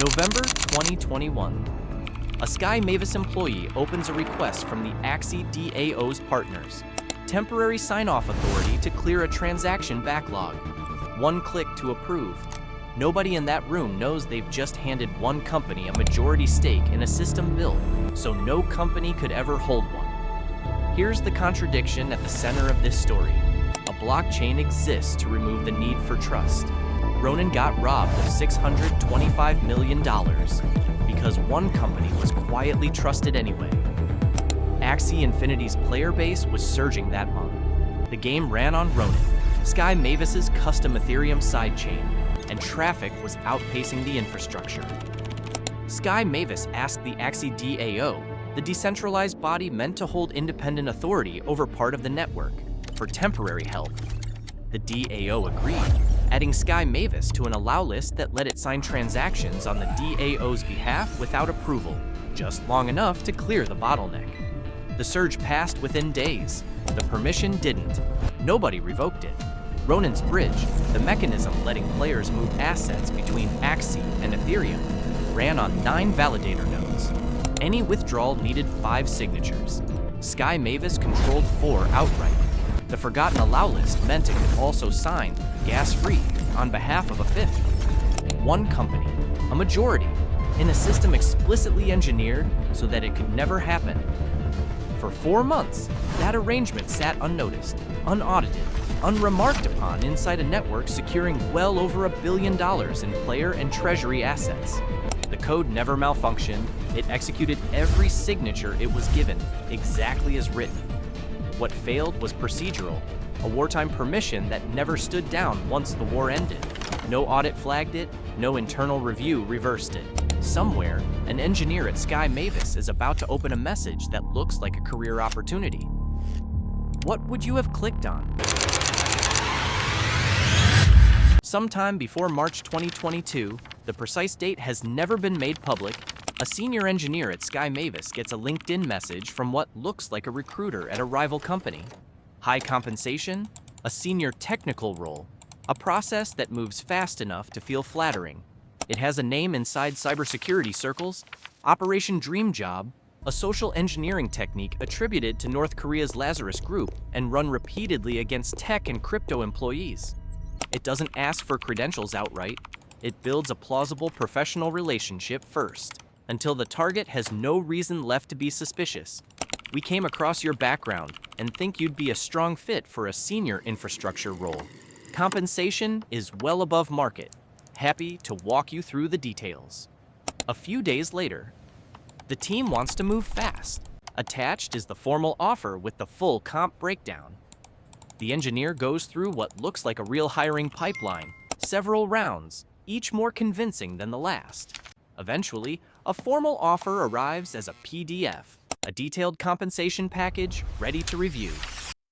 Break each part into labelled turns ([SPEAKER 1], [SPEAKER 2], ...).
[SPEAKER 1] November 2021. A Sky Mavis employee opens a request from the Axie DAO's partners. Temporary sign-off authority to clear a transaction backlog. One click to approve. Nobody in that room knows they've just handed one company a majority stake in a system built, so no company could ever hold one. Here's the contradiction at the center of this story. A blockchain exists to remove the need for trust. Ronin got robbed of $625 million because one company was quietly trusted anyway. Axie Infinity's player base was surging that month. The game ran on Ronin, Sky Mavis's custom Ethereum sidechain, and traffic was outpacing the infrastructure. Sky Mavis asked the Axie DAO, the decentralized body meant to hold independent authority over part of the network, for temporary help. The DAO agreed, adding Sky Mavis to an allow list that let it sign transactions on the DAO's behalf without approval, just long enough to clear the bottleneck. The surge passed within days. The permission didn't. Nobody revoked it. Ronin's Bridge, the mechanism letting players move assets between Axie and Ethereum, ran on 9 validator nodes. Any withdrawal needed 5 signatures. Sky Mavis controlled 4 outright. The forgotten allow list meant it could also sign, gas-free, on behalf of a 5th. One company, a majority, in a system explicitly engineered so that it could never happen. For 4 months, that arrangement sat unnoticed, unaudited, unremarked upon inside a network securing well over $1 billion in player and treasury assets. The code never malfunctioned. It executed every signature it was given, exactly as written. What failed was procedural, a wartime permission that never stood down once the war ended. No audit flagged it, no internal review reversed it. Somewhere, an engineer at Sky Mavis is about to open a message that looks like a career opportunity. What would you have clicked on? Sometime before March 2022, the precise date has never been made public, a senior engineer at Sky Mavis gets a LinkedIn message from what looks like a recruiter at a rival company. High compensation, a senior technical role, a process that moves fast enough to feel flattering. It has a name inside cybersecurity circles, Operation Dream Job, a social engineering technique attributed to North Korea's Lazarus Group and run repeatedly against tech and crypto employees. It doesn't ask for credentials outright. It builds a plausible professional relationship first, until the target has no reason left to be suspicious. We came across your background and think you'd be a strong fit for a senior infrastructure role. Compensation is well above market. Happy to walk you through the details. A few days later, the team wants to move fast. Attached is the formal offer with the full comp breakdown. The engineer goes through what looks like a real hiring pipeline, several rounds, each more convincing than the last. Eventually, a formal offer arrives as a PDF, a detailed compensation package ready to review.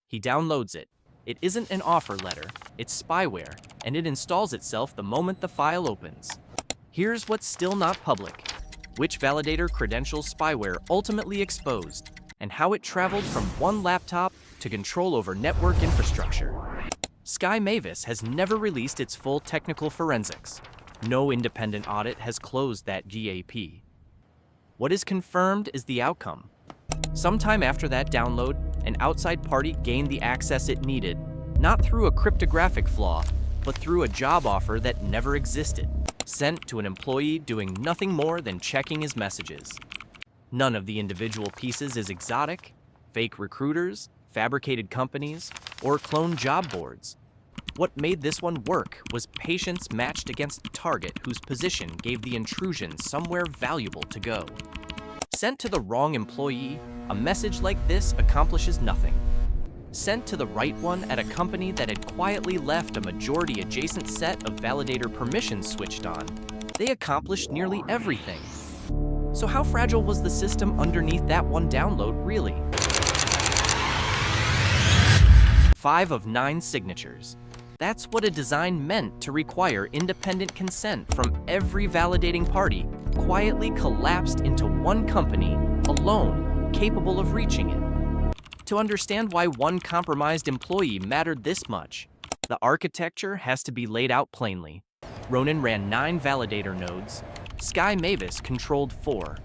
[SPEAKER 1] He downloads it. It isn't an offer letter, it's spyware, and it installs itself the moment the file opens. Here's what's still not public: which validator credentials spyware ultimately exposed, and how it traveled from one laptop to control over network infrastructure. Sky Mavis has never released its full technical forensics. No independent audit has closed that GAP. What is confirmed is the outcome. Sometime after that download, an outside party gained the access it needed, not through a cryptographic flaw, but through a job offer that never existed, sent to an employee doing nothing more than checking his messages. None of the individual pieces is exotic: fake recruiters, fabricated companies, or cloned job boards. What made this one work was patience matched against a target whose position gave the intrusion somewhere valuable to go. Sent to the wrong employee, a message like this accomplishes nothing. Sent to the right one at a company that had quietly left a majority adjacent set of validator permissions switched on, they accomplished nearly everything. So how fragile was the system underneath that one download, really? 5 of 9 signatures. That's what a design meant to require independent consent from every validating party quietly collapsed into one company, alone, capable of reaching it. To understand why one compromised employee mattered this much, the architecture has to be laid out plainly. Ronin ran 9 validator nodes, Sky Mavis controlled 4.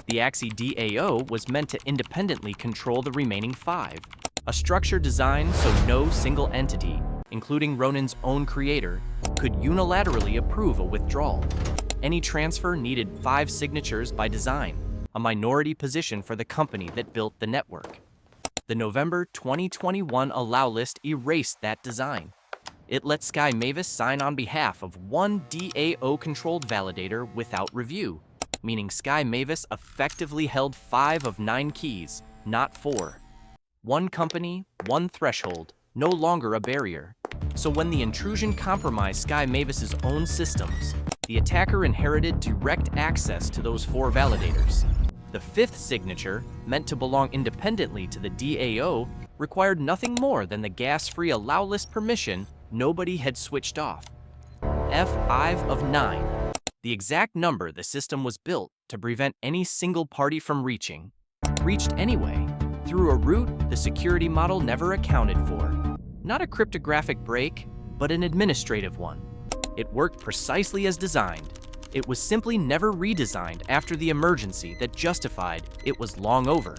[SPEAKER 1] The Axie DAO was meant to independently control the remaining 5, a structure designed so no single entity, including Ronin's own creator, could unilaterally approve a withdrawal. Any transfer needed 5 signatures by design, a minority position for the company that built the network. The November 2021 allow list erased that design. It let Sky Mavis sign on behalf of one DAO-controlled validator without review, meaning Sky Mavis effectively held 5 of 9 keys, not 4. One company, one threshold, no longer a barrier. So when the intrusion compromised Sky Mavis's own systems, the attacker inherited direct access to those 4 validators. The 5th signature, meant to belong independently to the DAO, required nothing more than the gas-free allow list permission nobody had switched off. F5 of 9, the exact number the system was built to prevent any single party from reaching, reached anyway, through a route the security model never accounted for. Not a cryptographic break, but an administrative one. It worked precisely as designed. It was simply never redesigned after the emergency that justified it was long over.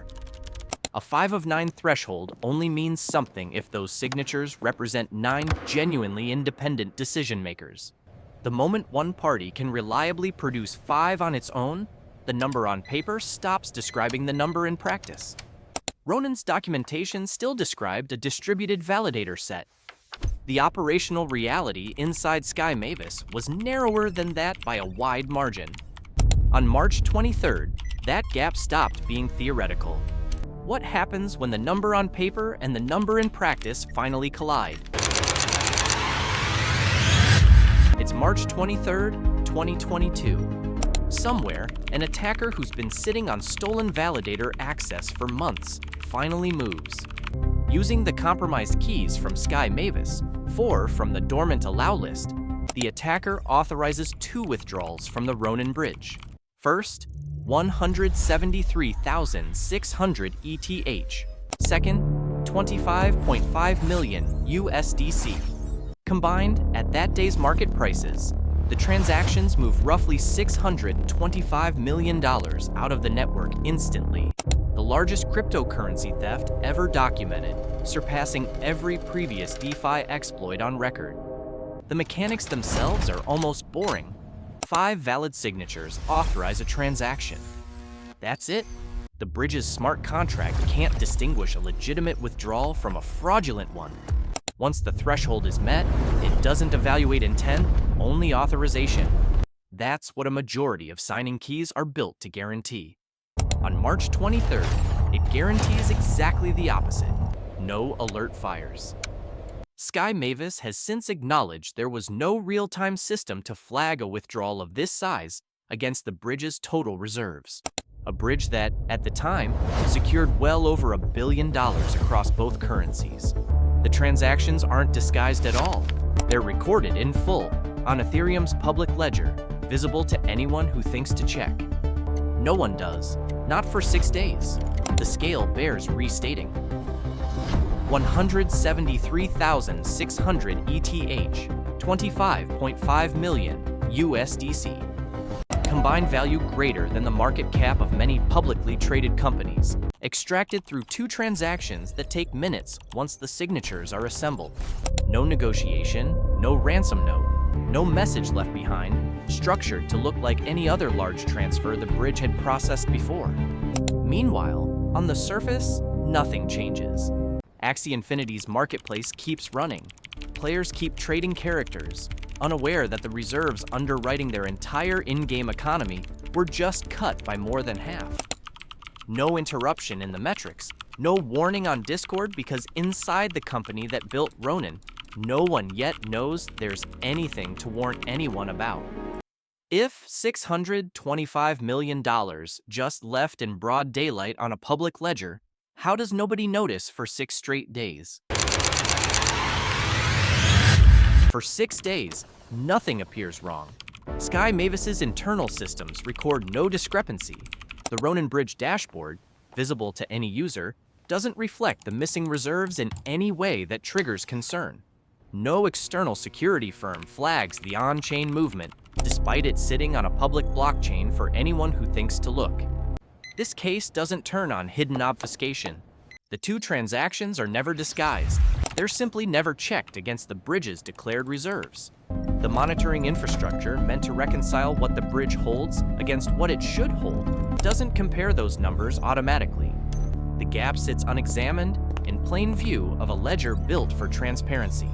[SPEAKER 1] A 5 of 9 threshold only means something if those signatures represent 9 genuinely independent decision makers. The moment one party can reliably produce 5 on its own, the number on paper stops describing the number in practice. Ronin's documentation still described a distributed validator set. The operational reality inside Sky Mavis was narrower than that by a wide margin. On March 23rd, that gap stopped being theoretical. What happens when the number on paper and the number in practice finally collide? It's March 23rd, 2022. Somewhere, an attacker who's been sitting on stolen validator access for months finally moves. Using the compromised keys from Sky Mavis, 4 from the dormant allow list, the attacker authorizes 2 withdrawals from the Ronin Bridge. First, 173,600 ETH. Second, 25.5 million USDC. Combined, at that day's market prices, the transactions move roughly $625 million out of the network instantly, the largest cryptocurrency theft ever documented, surpassing every previous DeFi exploit on record. The mechanics themselves are almost boring. 5 valid signatures authorize a transaction. That's it. The bridge's smart contract can't distinguish a legitimate withdrawal from a fraudulent one. Once the threshold is met, it doesn't evaluate intent, only authorization. That's what a majority of signing keys are built to guarantee. On March 23rd, it guarantees exactly the opposite. No alert fires. Sky Mavis has since acknowledged there was no real-time system to flag a withdrawal of this size against the bridge's total reserves. A bridge that, at the time, secured well over $1 billion across both currencies. The transactions aren't disguised at all. They're recorded in full on Ethereum's public ledger, visible to anyone who thinks to check. No one does, not for 6 days. The scale bears restating. 173,600 ETH, 25.5 million USDC. Combined value greater than the market cap of many publicly traded companies, extracted through 2 transactions that take minutes once the signatures are assembled. No negotiation, no ransom note, no message left behind, structured to look like any other large transfer the bridge had processed before. Meanwhile, on the surface, nothing changes. Axie Infinity's marketplace keeps running. Players keep trading characters, unaware that the reserves underwriting their entire in-game economy were just cut by more than half. No interruption in the metrics, no warning on Discord because inside the company that built Ronin, no one yet knows there's anything to warn anyone about. If $625 million just left in broad daylight on a public ledger, how does nobody notice for 6 straight days? For 6 days, nothing appears wrong. Sky Mavis's internal systems record no discrepancy. The Ronin Bridge dashboard, visible to any user, doesn't reflect the missing reserves in any way that triggers concern. No external security firm flags the on-chain movement, despite it sitting on a public blockchain for anyone who thinks to look. This case doesn't turn on hidden obfuscation. The two transactions are never disguised. They're simply never checked against the bridge's declared reserves. The monitoring infrastructure meant to reconcile what the bridge holds against what it should hold doesn't compare those numbers automatically. The gap sits unexamined in plain view of a ledger built for transparency.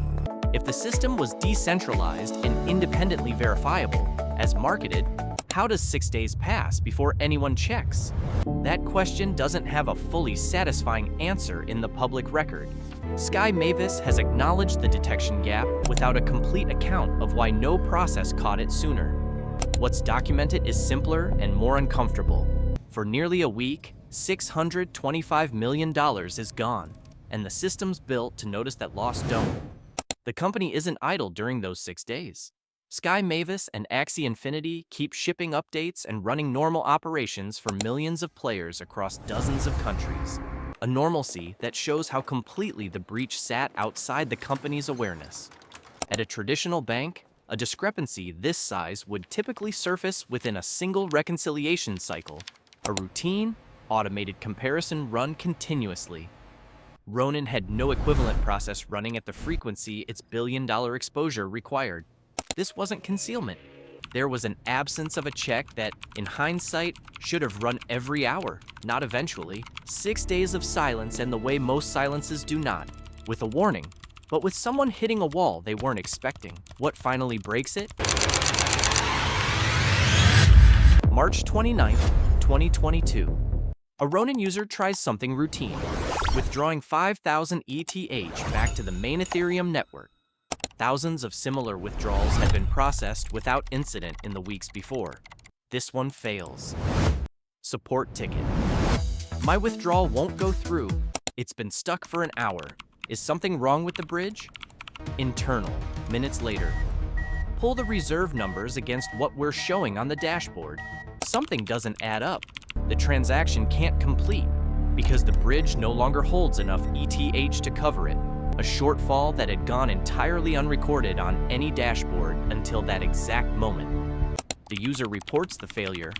[SPEAKER 1] If the system was decentralized and independently verifiable, as marketed, how does 6 days pass before anyone checks? That question doesn't have a fully satisfying answer in the public record. Sky Mavis has acknowledged the detection gap without a complete account of why no process caught it sooner. What's documented is simpler and more uncomfortable. For nearly a week, $625 million is gone, and the systems built to notice that loss don't. The company isn't idle during those 6 days. Sky Mavis and Axie Infinity keep shipping updates and running normal operations for millions of players across dozens of countries. A normalcy that shows how completely the breach sat outside the company's awareness. At a traditional bank, a discrepancy this size would typically surface within a single reconciliation cycle, a routine, automated comparison run continuously. Ronin had no equivalent process running at the frequency its billion-dollar exposure required. This wasn't concealment. There was an absence of a check that, in hindsight, should have run every hour, not eventually. 6 days of silence and the way most silences do not, with a warning, but with someone hitting a wall they weren't expecting. What finally breaks it? March 29th, 2022. A Ronin user tries something routine, withdrawing 5,000 ETH back to the main Ethereum network. Thousands of similar withdrawals had been processed without incident in the weeks before. This one fails. Support ticket. My withdrawal won't go through. It's been stuck for an hour. Is something wrong with the bridge? Internal. Minutes later. Pull the reserve numbers against what we're showing on the dashboard. Something doesn't add up. The transaction can't complete because the bridge no longer holds enough ETH to cover it. A shortfall that had gone entirely unrecorded on any dashboard until that exact moment. The user reports the failure.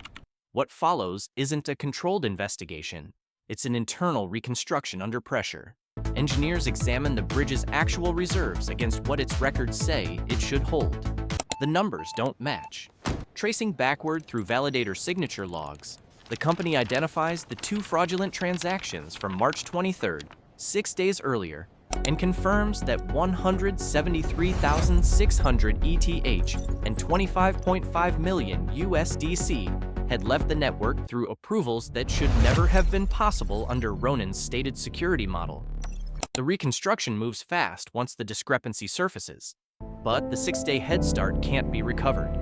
[SPEAKER 1] What follows isn't a controlled investigation. It's an internal reconstruction under pressure. Engineers examine the bridge's actual reserves against what its records say it should hold. The numbers don't match. Tracing backward through validator signature logs, the company identifies the two fraudulent transactions from March 23rd, 6 days earlier, and confirms that 173,600 ETH and 25.5 million USDC had left the network through approvals that should never have been possible under Ronin's stated security model. The reconstruction moves fast once the discrepancy surfaces, but the 6-day head start can't be recovered.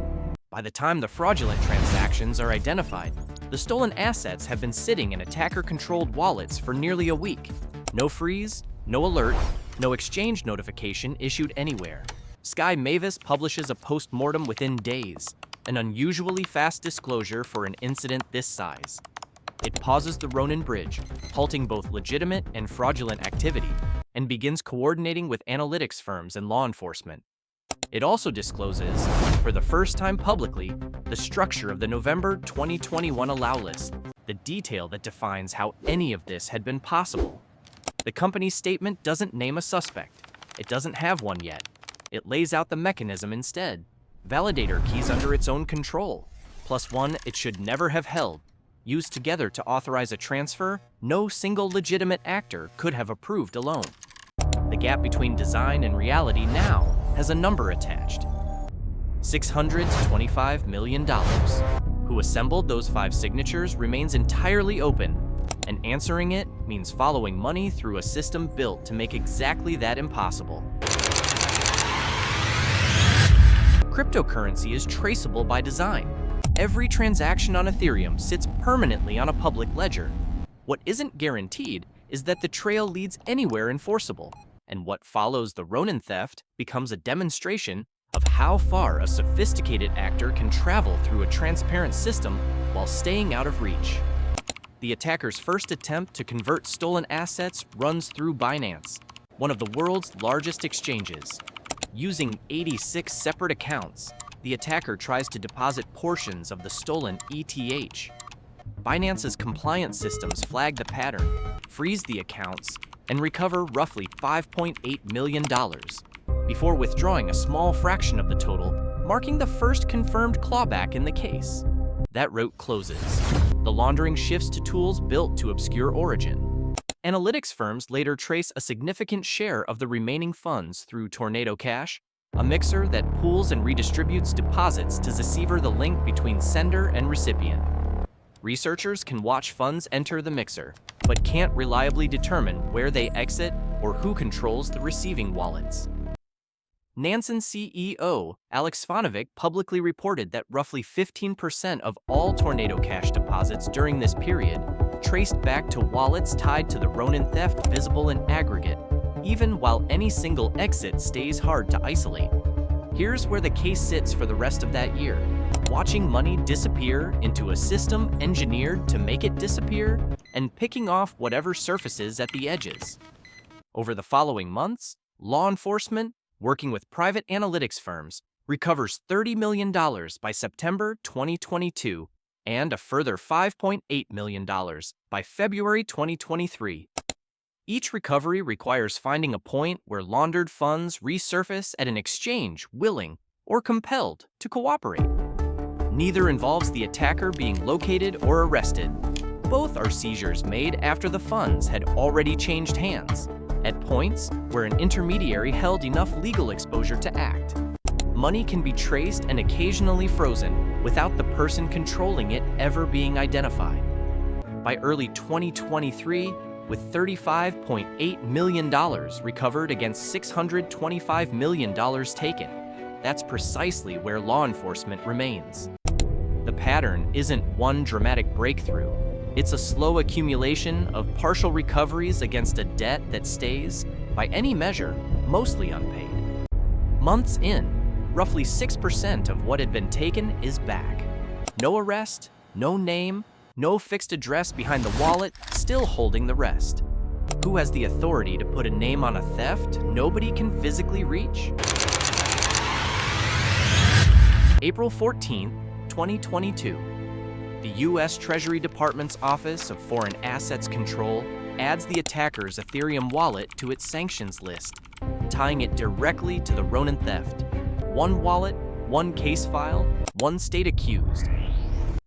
[SPEAKER 1] By the time the fraudulent transactions are identified, the stolen assets have been sitting in attacker-controlled wallets for nearly a week. No freeze, no alert, no exchange notification issued anywhere. Sky Mavis publishes a post-mortem within days, an unusually fast disclosure for an incident this size. It pauses the Ronin Bridge, halting both legitimate and fraudulent activity, and begins coordinating with analytics firms and law enforcement. It also discloses, for the first time publicly, the structure of the November 2021 allow list, the detail that defines how any of this had been possible. The company's statement doesn't name a suspect. It doesn't have one yet. It lays out the mechanism instead. Validator keys under its own control, plus one it should never have held. Used together to authorize a transfer no single legitimate actor could have approved alone. The gap between design and reality now has a number attached. $625 million. Who assembled those 5 signatures remains entirely open, and answering it means following money through a system built to make exactly that impossible. Cryptocurrency is traceable by design. Every transaction on Ethereum sits permanently on a public ledger. What isn't guaranteed is that the trail leads anywhere enforceable, and what follows the Ronin theft becomes a demonstration of how far a sophisticated actor can travel through a transparent system while staying out of reach. The attacker's first attempt to convert stolen assets runs through Binance, one of the world's largest exchanges. Using 86 separate accounts, the attacker tries to deposit portions of the stolen ETH. Binance's compliance systems flag the pattern, freeze the accounts, and recover roughly $5.8 million, before withdrawing a small fraction of the total, marking the first confirmed clawback in the case. That route closes. The laundering shifts to tools built to obscure origin. Analytics firms later trace a significant share of the remaining funds through Tornado Cash, a mixer that pools and redistributes deposits to decipher the link between sender and recipient. Researchers can watch funds enter the mixer, but can't reliably determine where they exit or who controls the receiving wallets. Nansen CEO Alex Svanovic publicly reported that roughly 15% of all Tornado Cash deposits during this period traced back to wallets tied to the Ronin theft visible in aggregate, even while any single exit stays hard to isolate. Here's where the case sits for the rest of that year, watching money disappear into a system engineered to make it disappear and picking off whatever surfaces at the edges. Over the following months, law enforcement, working with private analytics firms, recovers $30 million by September 2022 and a further $5.8 million by February 2023. Each recovery requires finding a point where laundered funds resurface at an exchange willing or compelled to cooperate. Neither involves the attacker being located or arrested. Both are seizures made after the funds had already changed hands, at points where an intermediary held enough legal exposure to act. Money can be traced and occasionally frozen without the person controlling it ever being identified. By early 2023, with $35.8 million recovered against $625 million taken, that's precisely where law enforcement remains. The pattern isn't one dramatic breakthrough. It's a slow accumulation of partial recoveries against a debt that stays, by any measure, mostly unpaid. Months in, roughly 6% of what had been taken is back. No arrest, no name, no fixed address behind the wallet, still holding the rest. Who has the authority to put a name on a theft nobody can physically reach? April 14, 2022. The U.S. Treasury Department's Office of Foreign Assets Control adds the attacker's Ethereum wallet to its sanctions list, tying it directly to the Ronin theft. One wallet, one case file, one state accused.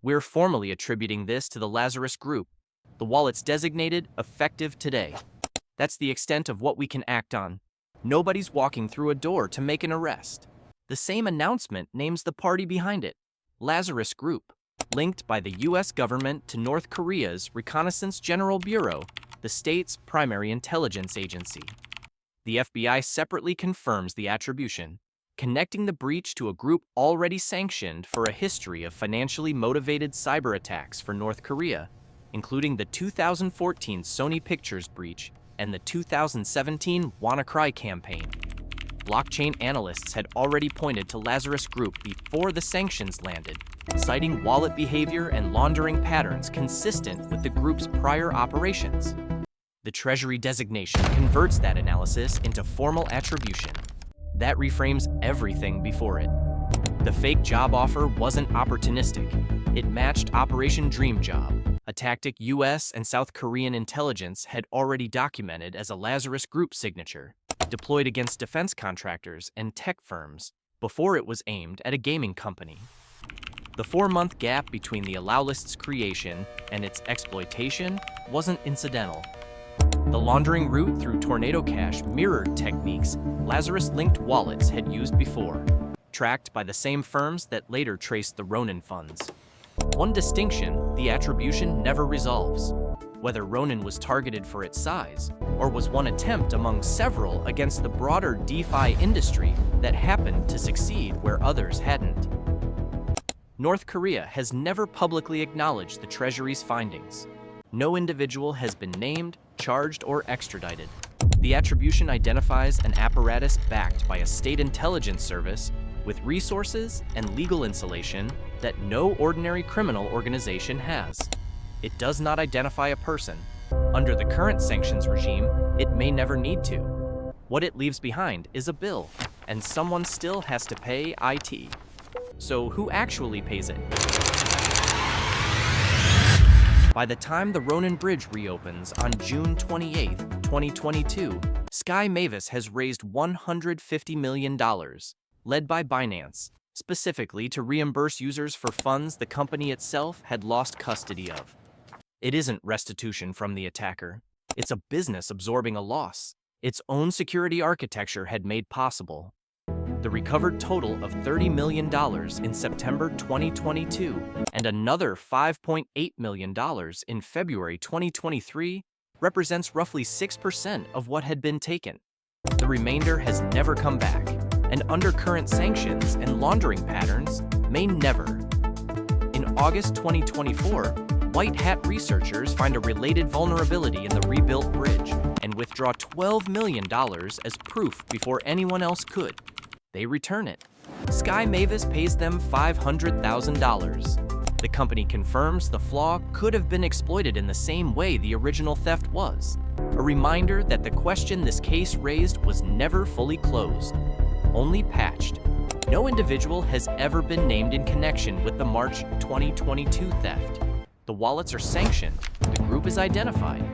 [SPEAKER 1] We're formally attributing this to the Lazarus Group. The wallet's designated effective today. That's the extent of what we can act on. Nobody's walking through a door to make an arrest. The same announcement names the party behind it, Lazarus Group, linked by the U.S. government to North Korea's Reconnaissance General Bureau, the state's primary intelligence agency. The FBI separately confirms the attribution, connecting the breach to a group already sanctioned for a history of financially motivated cyber attacks for North Korea, including the 2014 Sony Pictures breach and the 2017 WannaCry campaign. Blockchain analysts had already pointed to Lazarus Group before the sanctions landed, citing wallet behavior and laundering patterns consistent with the group's prior operations. The Treasury designation converts that analysis into formal attribution. That reframes everything before it. The fake job offer wasn't opportunistic. It matched Operation Dream Job, a tactic US and South Korean intelligence had already documented as a Lazarus Group signature, deployed against defense contractors and tech firms before it was aimed at a gaming company. The 4-month gap between the allow list's creation and its exploitation wasn't incidental. The laundering route through Tornado Cash mirrored techniques Lazarus-linked wallets had used before, tracked by the same firms that later traced the Ronin funds. One distinction, the attribution never resolves. Whether Ronin was targeted for its size, or was one attempt among several against the broader DeFi industry that happened to succeed where others hadn't. North Korea has never publicly acknowledged the Treasury's findings. No individual has been named, charged, or extradited. The attribution identifies an apparatus backed by a state intelligence service with resources and legal insulation that no ordinary criminal organization has. It does not identify a person. Under the current sanctions regime, it may never need to. What it leaves behind is a bill, and someone still has to pay IT. So who actually pays it? By the time the Ronin Bridge reopens on June 28, 2022, Sky Mavis has raised $150 million, led by Binance, specifically to reimburse users for funds the company itself had lost custody of. It isn't restitution from the attacker. It's a business absorbing a loss its own security architecture had made possible. The recovered total of $30 million in September 2022 and another $5.8 million in February 2023 represents roughly 6% of what had been taken. The remainder has never come back, and under current sanctions and laundering patterns, may never. In August 2024, White Hat researchers find a related vulnerability in the rebuilt bridge and withdraw $12 million as proof before anyone else could. They return it. Sky Mavis pays them $500,000. The company confirms the flaw could have been exploited in the same way the original theft was. A reminder that the question this case raised was never fully closed, only patched. No individual has ever been named in connection with the March 2022 theft. The wallets are sanctioned. The group is identified.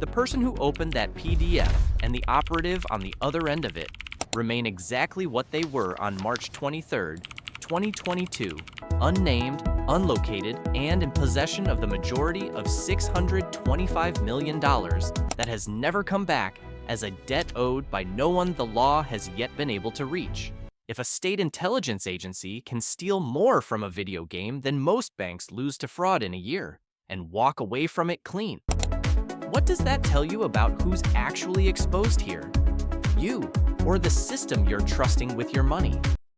[SPEAKER 1] The person who opened that PDF and the operative on the other end of it remain exactly what they were on March 23, 2022, unnamed, unlocated, and in possession of the majority of $625 million that has never come back as a debt owed by no one the law has yet been able to reach. If a state intelligence agency can steal more from a video game than most banks lose to fraud in a year and walk away from it clean, what does that tell you about who's actually exposed here? You, or the system you're trusting with your money?